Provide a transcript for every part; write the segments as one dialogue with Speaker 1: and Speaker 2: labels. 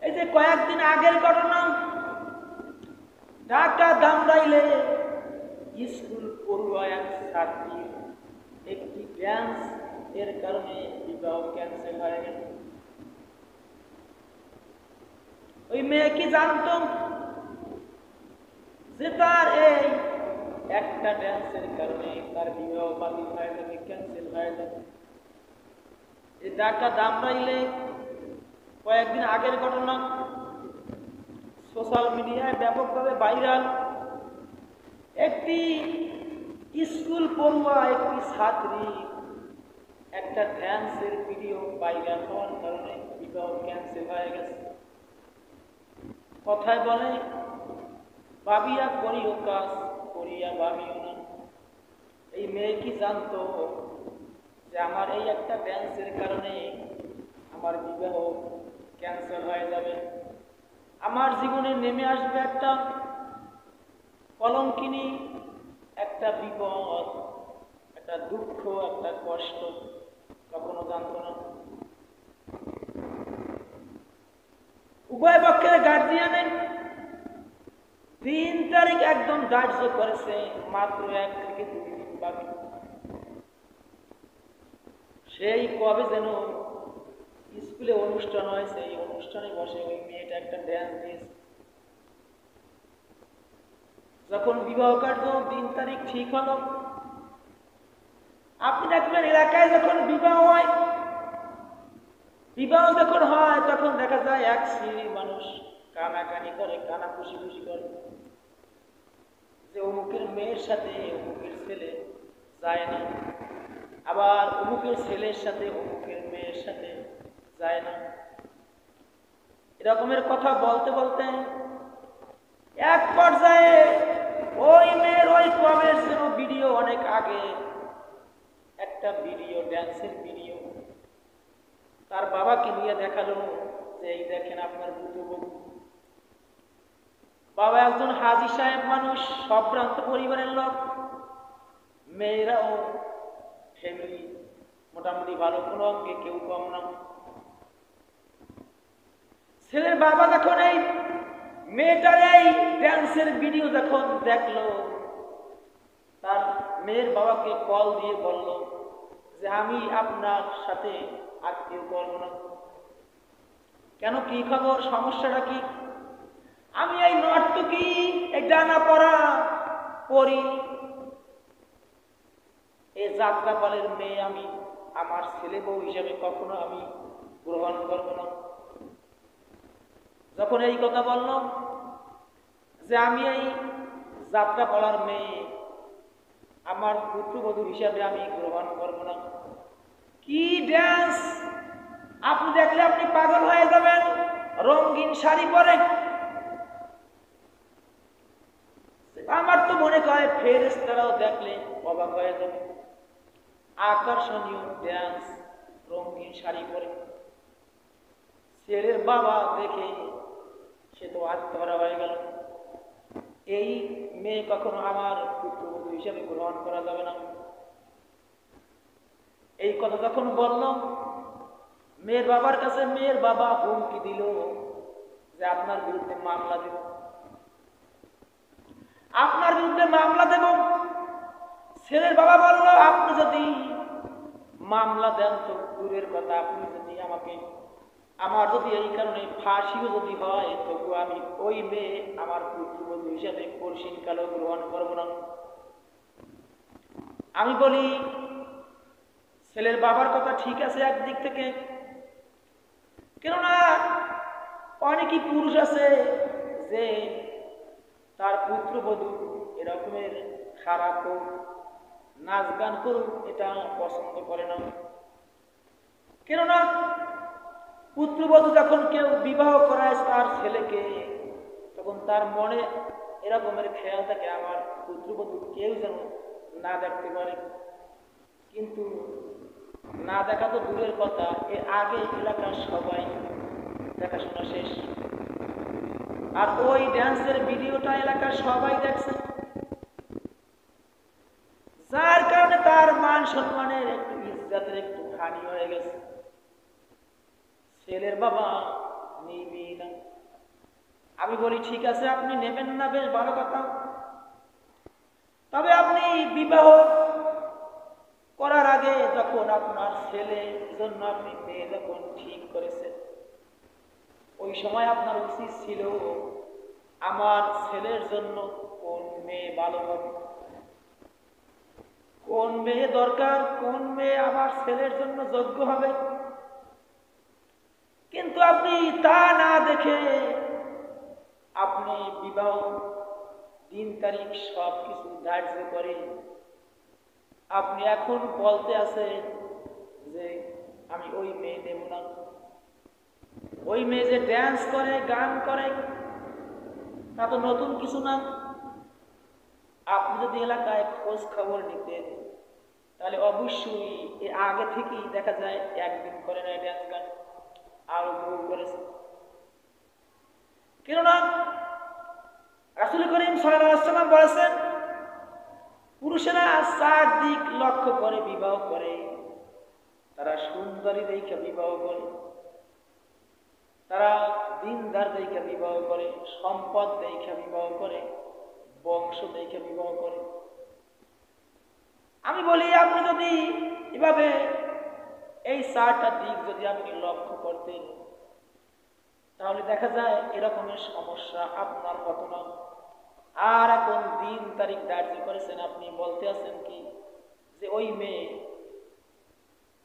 Speaker 1: এই যে কয়েকদিন আগের ঘটনা, ঢাকা ধামরাইলে স্কুল পড়ুয়া এক ছাত্রীর একটি ড্যান্স এর কারণে বিবাহ ক্যান্সেল হয়ে গেল। ওই মেয়ে কি জানত যে তার এই একটা ড্যান্সের কারণে তার বিবাহ বাতিল হয়ে যাবে, ক্যান্সেল হয়ে যাবে? এই ঢাকা ধামরাইলে কয়েকদিন আগের ঘটনা, সোশ্যাল মিডিয়ায় ব্যাপকভাবে ভাইরাল। একটি স্কুল পড়ুয়া একটি ছাত্রী একটা ড্যান্সের ভিডিও ভাইরাল হওয়ার কারণে বিবাহ ক্যান্সেল হয়ে গেছে। কথায় বলে, ভাবিয়া করিও কাজ, করিয়া ভাবিও না। এই মেয়ে কি জানতো যে আমার এই একটা ড্যান্সের কারণে আমার বিবাহ ক্যান্সেল হয়ে যাবে, আমার জীবনে নেমে আসবে একটা কলঙ্কিনী, একটা বিপদ, একটা দুঃখ, একটা কষ্ট? কখনো জানতো না। উভয় পক্ষের গার্জিয়ানে 3 তারিখ একদম ধার্য করেছে, মাত্র 1 থেকে 2 দিন বাকি। সেই কবে যেন স্কুলে অনুষ্ঠান হয়েছে, এই অনুষ্ঠানে বসে ওই মেয়েটা একটা ড্যান্স দিয়েছে। যখন বিবাহ কার্য 3 তারিখ ঠিক হলো, আপনি দেখবেন এলাকায় যখন বিবাহ হয়, তখন দেখা যায় এক শ্রেণীর মানুষ কানাকানি করে, কানা খুশি খুশি করে যে অমুকের মেয়ের সাথে অমুকের ছেলে যায় না, আবার অমুকের ছেলের সাথে অমুকের মেয়ের সাথে যায় না। এরকমের কথা বলতে বলতে এক পর্যায়ে ওই মেয়ের ওই ক্লাবের যেন ভিডিও, অনেক আগে একটা ভিডিও, ড্যান্সের ভিডিও, তার বাবাকে নিয়ে দেখালো যে এই দেখেন আপনার পুত্রবধূ। বাবা একজন হাজী সাহেব মানুষ, সম্ভ্রান্ত পরিবারের লোক, মেয়েরাও ফ্যামিলি মোটামুটি ভালো, কোনো অঙ্গে কেউ কম না। ছেলের বাবা যখন এই মেয়েটার এই ড্যান্সের ভিডিও যখন দেখলো, তার মেয়ের বাবাকে কল দিয়ে বলল যে আমি আপনার সাথে আত্মীয় করবো না। কেন, কি খবর, সমস্যাটা কি? আমি এই নর্তকী, এই ডানা পরা পরি, এই যাত্রাপালের মেয়ে আমি আমার ছেলে বউ হিসেবে কখনো আমি গ্রহণ করব না। যখন এই কথা বলল যে আমি এই যাত্রাপালার মেয়ে আমার পুত্রবধূ হিসাবে আমি গ্রহণ করব না, কি ড্যান্স! আপনি দেখলে আপনি পাগল হয়ে যাবেন। রঙিন শাড়ি পরে, আমার তো মনে হয় ফেরেশতারাও দেখলে অবাক হয়ে যাবে। আকর্ষণীয় ড্যান্স, রঙিন শাড়ি পরে। ছেলের বাবা দেখে সে তো আত্মহারা হয়ে গেল। এই মেয়ে কখনো আমার পুত্রবধূ হিসেবে গ্রহণ করা যাবে না। এই কথা যখন বলল মেয়ের বাবার কাছে, মেয়ের বাবা হুমকি দিল যে আপনার বিরুদ্ধে মামলা দেব, আপনার বিরুদ্ধে মামলা দেব। ছেলের বাবা বলল, আপনি যদি মামলা দেন তো দূরের কথা, আপনি যদি আমার যদি এই কারণে ফাঁসিও যদি হয়, তবু আমি ওই মেয়ে আমার পুত্রবধূ হিসাবে কঠিন কালো গ্রহণ করব না। আমি বলি, ছেলের বাবার কথা ঠিক আছে একদিক থেকে, কেননা অনেকই পুরুষ আছে যে তার পুত্রবধূ এরকমের খারাপ হোক, নাচ গান করুক, এটা পছন্দ করে না। কেননা পুত্রবধূ যখন কেউ বিবাহ করায় তার ছেলেকে, তখন তার মনে এরকমের খেয়াল থাকে আমার পুত্রবধূ কেউ যেন না দেখতে পারে। কিন্তু না দেখা তো দূরের কথা, এর আগে এলাকার সবাই দেখাশোনা শেষ, আর ওই ড্যান্সের ভিডিওটা এলাকার সবাই দেখছে, যার কারণে তার মান সম্মানের একটু ইজ্জতের একটু হানি হয়ে গেছে। ছেলের বাবা নিবি না। আমি বলি ঠিক আছে, আপনি নেবেন না, বেশ ভালো কথা। তবে আপনি বিবাহ করার আগে যখন আপনার ছেলের জন্য আপনি মেয়ে যখন ঠিক করেছেন, ওই সময় আপনার উচিত ছিল আমার ছেলের জন্য কোন মেয়ে ভালো হবে, কোন মেয়ে দরকার, কোন মেয়ে আমার ছেলের জন্য যোগ্য হবে। কিন্তু আপনি তা না দেখে আপনি বিবাহ দিন তারিখ সব কিছু ধার্য করে আপনি এখন বলতে আছেন যে আমি ওই মেয়ে নেব না। ওই মেয়ে যে ড্যান্স করে, গান করে, তা তো নতুন কিছু না। আপনি যদি এলাকায় খোঁজ খবর নিতেন তাহলে অবশ্যই এর আগে থেকেই দেখা যায় একদিন করে না ড্যান্স গান, আরো বহু করেছে। কেননা রাসূল করিম সাল্লাল্লাহু আলাইহি ওয়াসাল্লাম বলেছেন, পুরুষেরা 4 দিক লক্ষ্য করে বিবাহ করে। তারা সুন্দরী দেখে বিবাহ করে, তারা দিনদার দেখে বিবাহ করে, সম্পদ দেখে বিবাহ করে, বংশ দেখে বিবাহ করে। আমি বলি আপনি যদি এভাবে এই 4টা দিক যদি আপনি লক্ষ্য করতেন তাহলে দেখা যায় এরকমের সমস্যা আপনার হতো না। আর এখন দিন তারিখ ধার্য করেছেন, আপনি বলতে আছেন কি যে ওই মেয়ে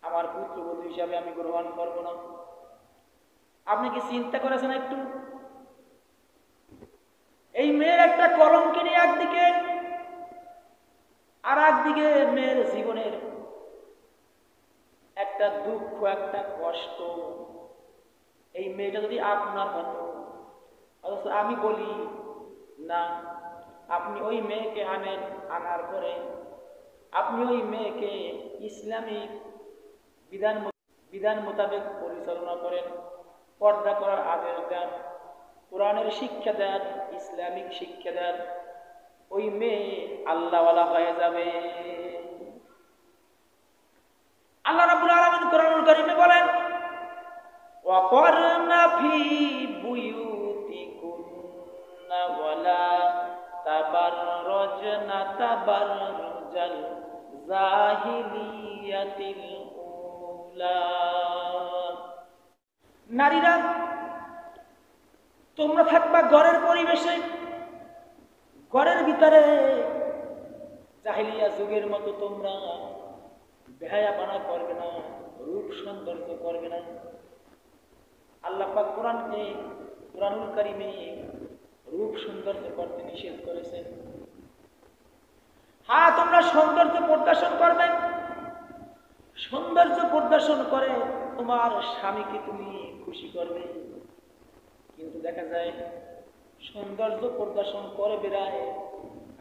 Speaker 1: আমার পুত্রবধূ হিসাবে আমি গ্রহণ করব না। আপনি কি চিন্তা করেছেন একটু? এই মেয়ের একটা কলঙ্কিনী একদিকে, আর একদিকে মেয়ের জীবনের একটা দুঃখ, একটা কষ্ট। এই মেয়েটা যদি আপনার হতো, অথচ আমি বলি না, আপনি ওই মেয়েকে আনেন, আনার পরে আপনি ওই মেয়েকে ইসলামিক বিধান মোতাবেক পরিচালনা করেন, পর্দা করার আদেশ দেন, কোরআনের শিক্ষা দেন, ইসলামিক শিক্ষা দেন, ওই মেয়ে আল্লাহওয়ালা হয়ে যাবে। আল্লাহ রাব্বুল আলামিন কোরআনুল কারীমে বলেন, ওয়াকরনা ফি বুয়ুতিকুন্না ওয়ালা তাবাররাজনা তাবাররুজাল জাহিলিয়াতিল উলা। নারীরা তোমরা থাকবা ঘরের পরিবেশে, ঘরের ভিতরে জাহিলিয়া যুগের মতো তোমরা বেহায়াপনা করবে না, রূপ সৌন্দর্য করবে না। আল্লাহ পাক কোরআনুল কারীমে রূপ সৌন্দর্য করতে নিষেধ করেছেন। হ্যাঁ, তোমরা সৌন্দর্য প্রদর্শন করবে, সৌন্দর্য প্রদর্শন করে তোমার স্বামীকে তুমি খুশি করবে। কিন্তু দেখা যায় সৌন্দর্য প্রদর্শন করে বেড়ায়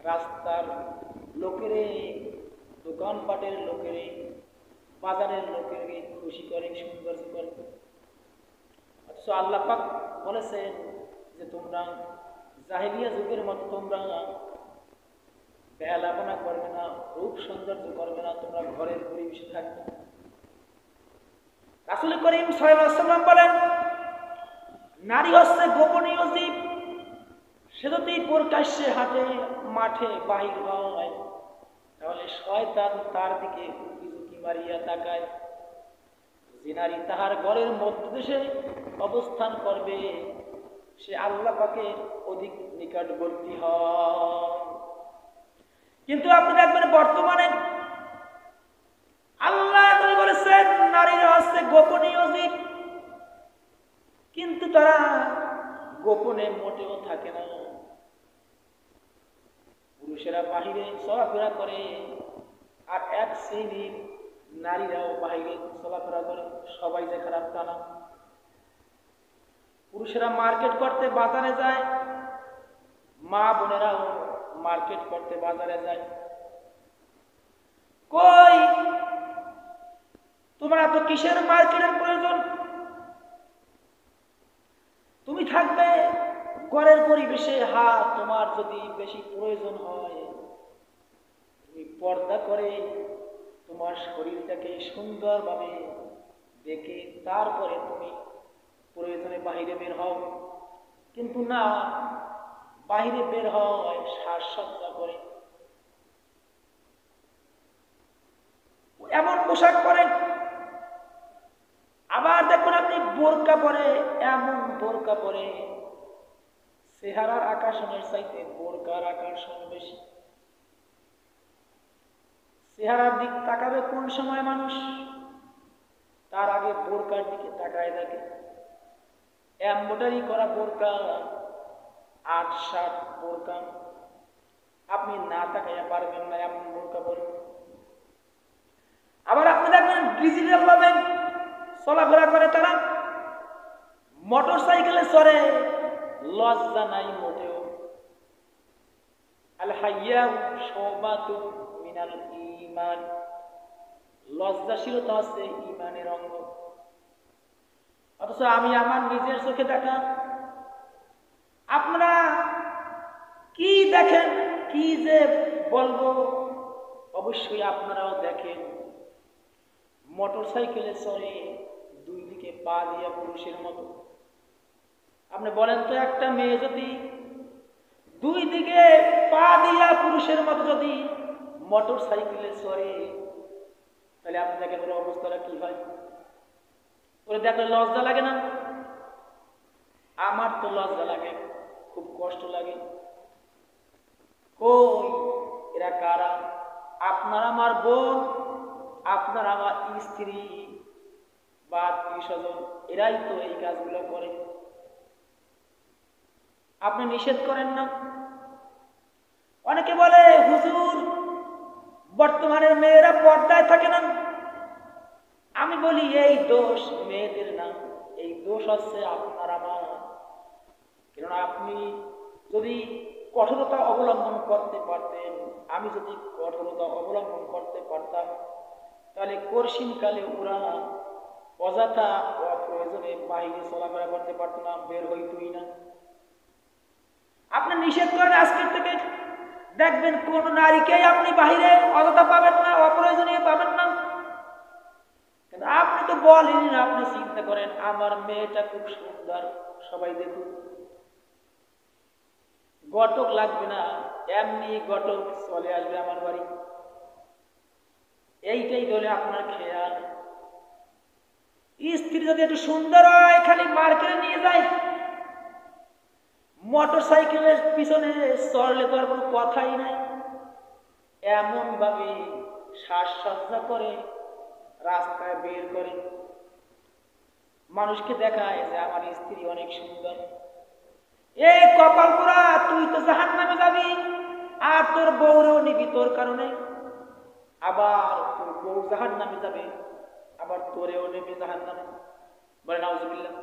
Speaker 1: রাস্তার লোকেরে, দোকানপাটের লোকেরে, বাজারের লোকেরে খুশি করে, সৌন্দর্য করবে। অথচ আল্লাহ পাক বলেছেন যে তোমরা জাহিলিয়া যুগের মতো তোমরা বেহালাপনা করবে না, রূপ সৌন্দর্য করবে না, তোমরা ঘরের পরিবেশে থাকবে। রাসূল করিম সাল্লাল্লাহু আলাইহি ওয়াসাল্লাম বলেন, নারী হচ্ছে গোপনীয় জীব। সে যদি প্রকাশ্যে হাঁটে, মাঠে বাহির হয়, তাহলে শয়তান তার দিকে উকি মারিয়া তাকায়। যে নারী তাহার ঘরের মধ্যদেশে অবস্থান করবে সে আল্লাহ পাকের অধিক নিকটবর্তী হয়। কিন্তু আপনি দেখবেন বর্তমানে আল্লাহ নবী বলেছেন নারীরা হচ্ছে গোপনীয় জীব, কিন্তু তারা গোপনে মোটেও থাকে না। পুরুষেরা বাহিরে চলাফেরা করে, আর এক শ্রেণীর নারীরাও বাহিরে চলাফেরা করে। সবাই যে খারাপ তা না। পুরুষেরা মার্কেট করতে বাজারে যায়, মা বোনেরাও মার্কেট করতে বাজারে যায়। কই তোমার এত কিসের মার্কেটের প্রয়োজন? তুমি থাকবে ঘরের পরিবেশে। হ্যাঁ, তোমার যদি বেশি প্রয়োজন হয় তুমি পর্দা করে তোমার শরীরটাকে সুন্দরভাবে দেখে তারপরে তুমি প্রয়োজনে বাহিরে বের হও। কিন্তু না, বাহিরে বের হয় সাজসজ্জা করে, এমন পোশাক পরেন। আবার দেখুন আপনি বোরকা পরে, এমন বোরকা পরে, চেহারার আকর্ষণের চাইতে বোরকার আকর্ষণ বেশি। চেহারার দিক তাকাবে কোন সময় মানুষ, তার আগে বোরকার দিকে তাকায় থাকে। এমব্রয়ডারি করা বোরকা, 8-7 বোরকা, আপনি না তাকাইয়া পারবেন না এমন বোরকা পরে। আবার আপনি দেখবেন ডিজিটাল ভাবে চলাফেরা করে তারা, মোটর সাইকেলে চড়ে, লজ্জা নাই মোটেও। আল হাইয়া শুবাতু মিনাল ঈমান, লজ্জাশীলতা হচ্ছে ঈমানের অঙ্গ। অথচ আমি আমার নিজের চোখে দেখা, আপনারা কি দেখেন, কি যে বলবো, অবশ্যই আপনারাও দেখেন। মোটর সাইকেলে চড়ে, 2 দিকে পা দিয়া পুরুষের মতো। আপনি বলেন তো, একটা মেয়ে যদি 2 দিকে পা দিয়া পুরুষের মতো যদি মোটর সাইকেলে চড়ে, তাহলে আপনি দেখেন ওর অবস্থাটা কি হয়। ওরে দেখলে লজ্জা লাগে না? আমার তো লজ্জা লাগে, খুব কষ্ট লাগে। কই এরা কারা? আপনার আমার বোন, আপনার আমার স্ত্রী বা আত্মীয়-স্বজন, এরাই তো এই কাজগুলো করে। আপনি নিষেধ করেন না। অনেকে বলে হুজুর বর্তমানের মেয়েরা পর্দায় থাকে না। আমি বলি এই দোষ মেয়েদের না, এই দোষ হচ্ছে আপনার আমার। কেননা আপনি যদি কঠোরতা অবলম্বন করতে পারতেন, আমি যদি কঠোরতা অবলম্বন করতে পারতাম, তাহলে কঠিনকালে ওরা অযথা অপ্রয়োজনে বাহিরে চলাফেরা করতে পারতো না, বের হইতই না। আপনি নিষেধ করেন আজকের থেকে, দেখবেন কোন নারীকেই আপনি বাহিরে অযথা পাবেন না, অপ্রয়োজনীয় পাবেন না। কিন্তু আপনি তো বলেন, আপনি চিন্তা করেন আমার মেয়েটা খুব সুন্দর, সবাই দেখুন। ঘটক লাগবে না, এমনি ঘটক চলে আসবে আমার বাড়ি। এইটাই বলে আপনার খেয়াল। স্ত্রী যদি একটু সুন্দর হয়, খালি মার্কেটে নিয়ে যায়, মোটর সাইকেলের পিছনে চড়লে তো আর কোনো কথাই নাই। এমন ভাবে সাজসজ্জা করে রাস্তায় বের করে, মানুষকে দেখায় যে আমার স্ত্রী অনেক সুন্দর। এই কপাল পোড়া, তুই তো জাহান্নামে যাবি, আর তোর বউরেও নিবি তোর কারণে। আবার তোর বউ জাহান্নামে যাবে, আবার তোরেও নেবে জাহান্নামে। বলে নাউজুবিল্লাহ।